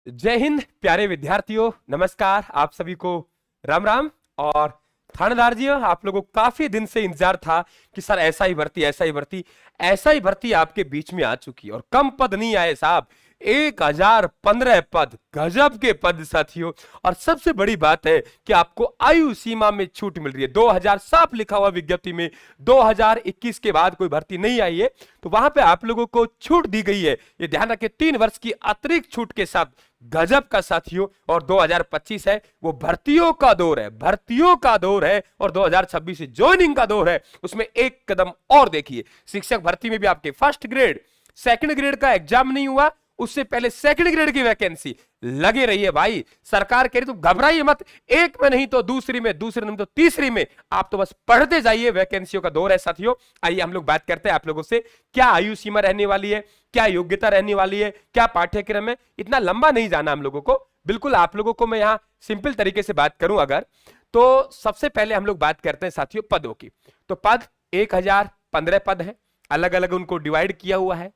जय हिंद प्यारे विद्यार्थियों, नमस्कार। आप सभी को राम राम। और थानेदार जी, आप लोगों को काफी दिन से इंतजार था कि सर ऐसा ही भर्ती, ऐसा ही भर्ती, ऐसा ही भर्ती आपके बीच में आ चुकी है। और कम पद नहीं आए साहब, 1015 पद, गजब के पद साथियों। और सबसे बड़ी बात है कि आपको आयु सीमा में छूट मिल रही है। 2000 साफ लिखा हुआ विज्ञप्ति में, 2021 के बाद कोई भर्ती नहीं आई है तो वहां पे आप लोगों को छूट दी गई है। ये ध्यान रखें, 3 वर्ष की अतिरिक्त छूट के साथ। गजब का साथियों। और 2025 है वो भर्तियों का दौर है, भर्तियों का दौर है। और 2026 ज्वाइनिंग का दौर है, उसमें एक कदम और देखिए। शिक्षक भर्ती में भी आपके फर्स्ट ग्रेड, सेकंड ग्रेड का एग्जाम नहीं हुआ, उससे पहले सेकंड ग्रेड की वैकेंसी लगे रही है भाई। सरकार कह रही तो घबराइए मत, एक में नहीं तो दूसरी में, दूसरी नहीं तो तीसरी में, आप तो बस पढ़ते जाइए। वैकेंसियों का दौर है साथियों। आइए हम लोग बात करते हैं आप लोगों से, क्या आयु सीमा रहने वाली है, क्या योग्यता रहने वाली है, क्या पाठ्यक्रम है। इतना लंबा नहीं जाना हम लोगों को, बिल्कुल आप लोगों को मैं यहां सिंपल तरीके से बात करूं अगर, तो सबसे पहले हम लोग बात करते हैं साथियों पदों की। तो पद 1015 पद है, अलग अलग उनको डिवाइड किया हुआ है।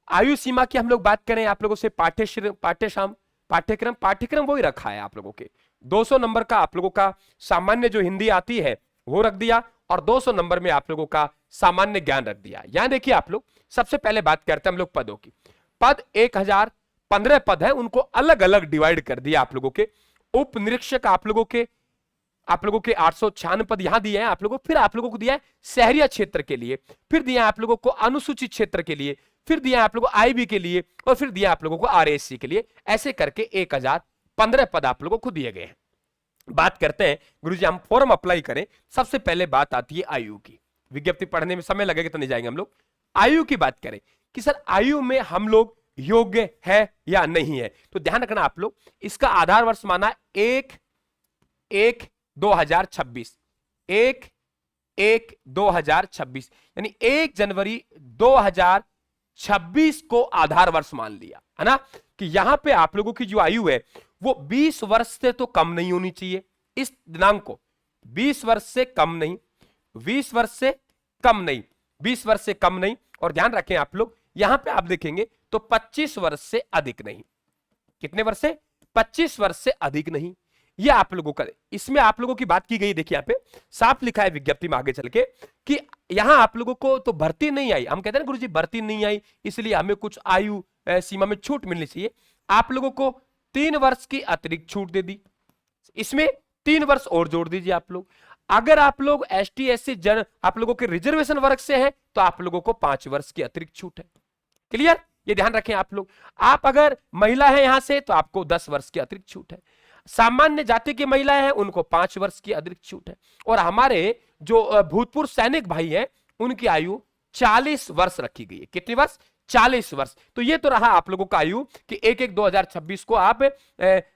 आयु सीमा की हम लोग बात करें आप लोगों से, पाठ्यक्रम वही रखा है आप लोगों के। 200 नंबर का आप लोगों का सामान्य जो हिंदी आती है वो रख दिया, और 200 नंबर में आप लोगों का सामान्य ज्ञान रख दिया। यहां देखिए आप लोग, सबसे पहले बात करते हैं हम लोग पदों की। पद 1015 पद है, उनको अलग अलग डिवाइड कर दिया आप लोगों के। उप निरीक्षक आप लोगों के 896 पद यहां दिए हैं आप लोगों। फिर आप लोगों को दिया है शहरिया क्षेत्र के लिए, फिर दिया आप लोगों को अनुसूचित क्षेत्र के लिए, फिर दिया आप लोगों को आईबी के लिए, और फिर दिया आप लोगों को आरएससी के लिए। ऐसे करके 1015 पद आप लोगों को दिए गए हैं। बात करते हैं गुरुजी, हम फॉर्म अप्लाई करें। सबसे पहले बात आती है आयु की। विज्ञप्ति पढ़ने में समय लगेगा तो नहीं जाएंगे हम लोग। आयु की बात करें कि सर आयु में हम लोग योग्य है या नहीं है, तो ध्यान रखना आप लोग, इसका आधार वर्ष माना 1/1/2026, 1/1/2026, यानी 1 जनवरी 2026 को आधार वर्ष मान लिया है ना। कि यहां पे आप लोगों की जो आयु है वो 20 वर्ष से तो कम नहीं होनी चाहिए। इस दिनांक को 20 वर्ष से कम नहीं, 20 वर्ष से कम नहीं, 20 वर्ष से कम नहीं। और ध्यान रखें आप लोग, यहां पे आप देखेंगे तो 25 वर्ष से अधिक नहीं। कितने वर्ष से? 25 वर्ष से अधिक नहीं। यह आप लोगों का, इसमें आप लोगों की बात की गई, देखिए यहां पे साफ लिखा है विज्ञप्ति में आगे चल के कि यहां आप लोगों को तो भर्ती नहीं आई। हम कहते हैं ना गुरुजी भर्ती नहीं आई इसलिए हमें कुछ आयु सीमा में छूट मिलनी चाहिए। आप लोगों को 3 वर्ष की अतिरिक्त छूट दे दी, इसमें 3 वर्ष और जोड़ दीजिए आप लोग। अगर आप लोग एसटी एससी जन आप लोगों के रिजर्वेशन वर्ग से हैं तो आप लोगों को 5 वर्ष की अतिरिक्त छूट है। क्लियर? ये ध्यान रखें आप लोग। आप अगर महिला है यहां से तो आपको 10 वर्ष की अतिरिक्त छूट है। सामान्य जाति की महिलाएं हैं उनको 5 वर्ष की अतिरिक्त छूट है। और हमारे जो भूतपूर्व सैनिक भाई हैं उनकी आयु 40 वर्ष रखी गई है। कितनी वर्ष? 40 वर्ष। तो ये तो रहा आप लोगों का आयु कि 1/1/2026 को आप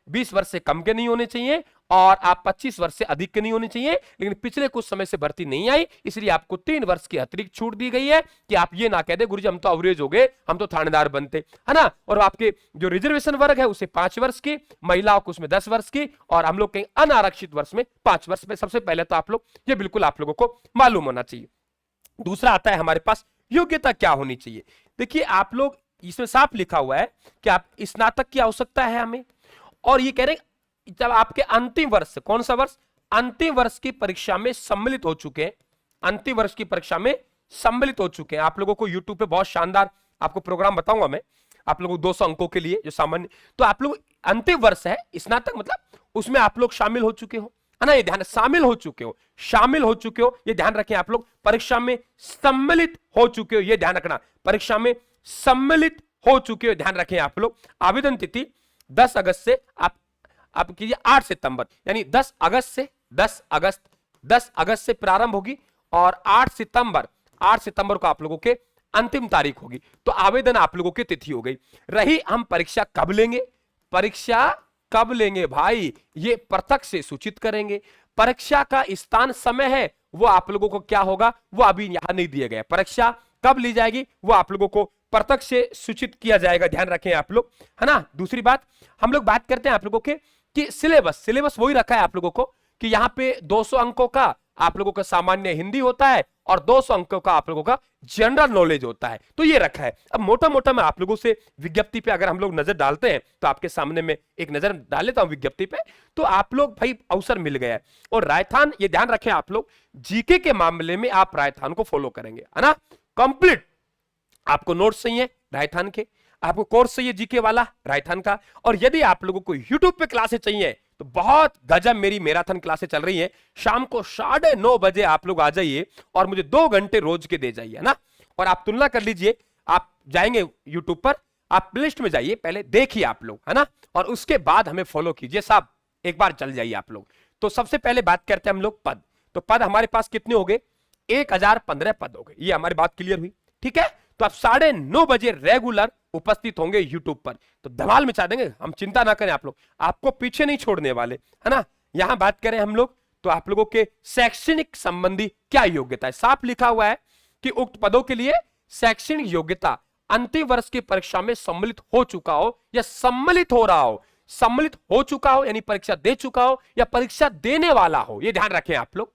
20 वर्ष से कम के नहीं होने चाहिए और आप 25 वर्ष से अधिक के नहीं होने चाहिए। लेकिन पिछले कुछ समय से भर्ती नहीं आई इसलिए आपको 3 वर्ष की अतिरिक्त छूट दी गई है कि आप ये ना कह दे गुरुजी हम तो अवरेज हो गए, हम तो थानेदार बनते, है ना। और आपके जो रिजर्वेशन वर्ग है उसे 5 वर्ष की, महिलाओं को उसमें 10 वर्ष की, और हम लोग कहीं अनारक्षित वर्ष में 5 वर्ष में। सबसे पहले तो आप लोग ये बिल्कुल आप लोगों को मालूम होना चाहिए। दूसरा आता है हमारे पास योग्यता क्या होनी चाहिए। देखिए आप लोग, इसमें साफ लिखा हुआ है कि आप स्नातक की आवश्यकता है हमें, और ये कह रहे हैं जब आपके अंतिम वर्ष, कौन सा वर्ष? अंतिम वर्ष की परीक्षा में सम्मिलित हो चुके हैं, अंतिम वर्ष की परीक्षा में सम्मिलित हो चुके हैं। आप लोगों को यूट्यूब पे बहुत शानदार आपको प्रोग्राम बताऊंगा मैं आप लोगों को 200 अंकों के लिए जो सामान्य, तो आप लोग अंतिम वर्ष है स्नातक मतलब उसमें आप लोग शामिल हो चुके हो, है ना। ये ध्यान, शामिल हो चुके हो, शामिल हो चुके हो, ये ध्यान रखें आप लोग। परीक्षा में सम्मिलित हो चुके हो, ये ध्यान रखना, परीक्षा में सम्मिलित हो चुके हो, ध्यान रखें आप लोग। आवेदन तिथि 10 अगस्त से आप कीजिए 8 सितंबर, यानी 10 अगस्त से प्रारंभ होगी और 8 सितंबर को आप लोगों के अंतिम तारीख होगी। तो आवेदन आप लोगों की तिथि हो गई। रही हम परीक्षा कब लेंगे, परीक्षा कब लेंगे भाई, ये प्रत्यक्ष से सूचित करेंगे। परीक्षा का स्थान समय है वो आप लोगों को क्या होगा वो अभी यहां नहीं दिया गया। परीक्षा कब ली जाएगी वो आप लोगों को प्रत्यक्ष से सूचित किया जाएगा, ध्यान रखें आप लोग, है ना। दूसरी बात हम लोग बात करते हैं आप लोगों के कि सिलेबस वही रखा है आप लोगों को कि यहां पे 200 अंकों का आप लोगों का सामान्य हिंदी होता है और 200 अंकों का आप लोगों का जनरल नॉलेज होता है। तो ये रखा है। अब मोटा मोटा मैं आप लोगों से विज्ञप्ति पे अगर हम लोग नजर डालते हैं तो आपके सामने में एक नजर डाल लेता हूं विज्ञप्ति पे। तो आप लोग भाई अवसर मिल गया है। और रायथान, ये ध्यान रखें आप लोग, जीके के मामले में आप रायथान को फॉलो करेंगे, है ना। कंप्लीट आपको नोट्स चाहिए रायथान के, आपको कोर्स चाहिए जीके वाला रायथान का। और यदि आप लोगों को यूट्यूब पे क्लासेस चाहिए तो बहुत गजब मेरी मैराथन क्लासेस चल रही है। शाम को 9:30 बजे आप लोग आ जाइए और मुझे 2 घंटे रोज के दे जाइए, है ना। और आप तुलना कर लीजिए, आप जाएंगे यूट्यूब पर, आप प्लेलिस्ट में जाइए, पहले देखिए आप लोग, है ना, और उसके बाद हमें फॉलो कीजिए साहब, एक बार चल जाइए आप लोग। तो सबसे पहले बात करते हैं हम लोग पद। तो पद हमारे पास कितने हो गए? 1015 पद हो गए। ये हमारी बात क्लियर हुई, ठीक है। तो आप 9:30 बजे रेगुलर उपस्थित होंगे यूट्यूब पर, तो धमाल मचा देंगे हम, चिंता ना करें आप लोग, आपको पीछे नहीं छोड़ने वाले, है ना। यहां बात करें हम लोग तो आप लोगों के शैक्षणिक संबंधी क्या योग्यता है, साफ लिखा हुआ है कि उक्त पदों के लिए शैक्षणिक योग्यता अंतिम वर्ष की परीक्षा में सम्मिलित हो चुका हो या सम्मिलित हो रहा हो। सम्मिलित हो चुका हो यानी परीक्षा दे चुका हो या परीक्षा देने वाला हो, ये ध्यान रखें आप लोग।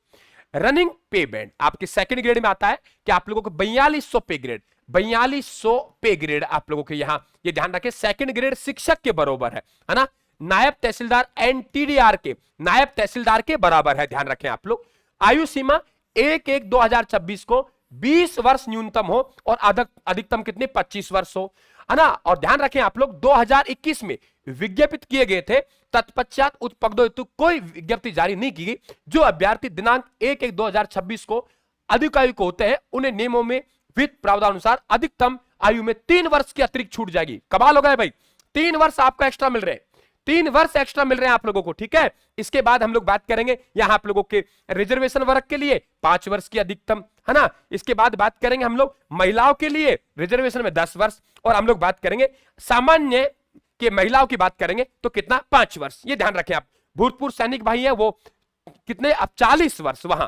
रनिंग पे बैंड आपके सेकंड ग्रेड में आता है कि आप लोगों को 4200 पे ग्रेड, 4200 पे ग्रेड आप लोगों के यहां, ये ध्यान रखें, सेकंड ग्रेड शिक्षक के बराबर है ना। नायब तहसीलदार एनटीडीआर के, नायब तहसीलदार के बराबर है, ध्यान रखें आप लोग। आयु सीमा 1/1/2026 को 20 वर्ष न्यूनतम हो और अधिकतम कितने 25 वर्ष हो, है ना। और ध्यान रखें आप लोग 2021 में विज्ञापित किए गए थे, तत्पश्चात उत्पदों हेतु कोई विज्ञप्ति जारी नहीं की गई। जो अभ्यर्थी दिनांक 1/1/2026 को अधिक आयु को होते हैं उन्हें नियमों में वित्त प्रावधान अनुसार अधिकतम आयु में 3 वर्ष की अतिरिक्त छूट जाएगी। कमाल हो गया भाई, 3 वर्ष आपको एक्स्ट्रा मिल रहे हैं, 3 वर्ष एक्स्ट्रा मिल रहे हैं आप लोगों को, ठीक है। इसके बाद हम लोग बात करेंगे यहां आप लोगों के रिजर्वेशन वर्ग के लिए 5 वर्ष की अधिकतम, है ना। इसके बाद बात करेंगे हम लोग महिलाओं के लिए रिजर्वेशन में 10 वर्ष, और हम लोग बात करेंगे सामान्य के महिलाओं की बात करेंगे तो कितना 5 वर्ष, ये ध्यान रखें आप। भूतपूर्व सैनिक भाई है वो कितने, अब 40 वर्ष वहां।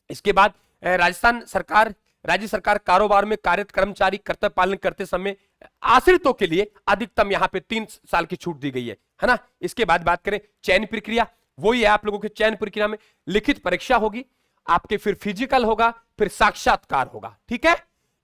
इसके बाद राजस्थान सरकार, राज्य सरकार कारोबार में कार्यरत कर्मचारी कर्तव्य पालन करते समय आश्रितों के लिए अधिकतम यहां पे 3 साल की छूट दी गई है ना। इसके बाद बात करें चयन प्रक्रिया, वही है आप लोगों के चयन प्रक्रिया में लिखित परीक्षा होगी आपके, फिर फिजिकल होगा, फिर साक्षात्कार होगा, ठीक है।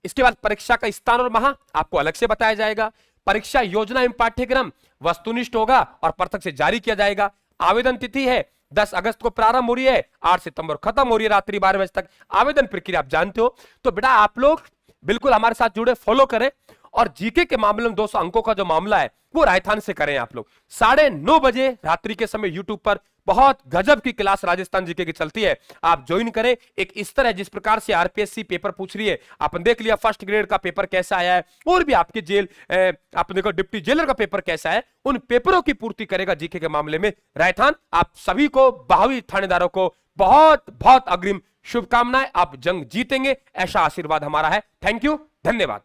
इसके बाद परीक्षा का स्थान और माह आपको अलग से बताया जाएगा। परीक्षा योजना एवं पाठ्यक्रम वस्तुनिष्ठ होगा और पृथक से जारी किया जाएगा। आवेदन तिथि है 10 अगस्त को प्रारंभ हो रही है, 8 सितंबर खत्म हो रही है रात्रि 12 बजे तक। आवेदन प्रक्रिया आप जानते हो। तो बेटा आप लोग बिल्कुल हमारे साथ जुड़े, फॉलो करें। और जीके के मामले में 200 अंकों का जो मामला है वो राजस्थान से करें आप लोग। 9:30 बजे रात्रि के समय यूट्यूब पर बहुत गजब की क्लास राजस्थान जीके की चलती है, आप ज्वाइन करें। एक इस तरह जिस प्रकार से आरपीएससी पेपर पूछ रही है, आपने देख लिया फर्स्ट ग्रेड का पेपर कैसा आया है, और भी आपके जेल आपने देखो डिप्टी जेलर का पेपर कैसा है, उन पेपरों की पूर्ति करेगा जीके के मामले में राजस्थान। आप सभी को, भावी थानेदारों को बहुत बहुत अग्रिम शुभकामनाएं। आप जंग जीतेंगे ऐसा आशीर्वाद हमारा है। थैंक यू, धन्यवाद।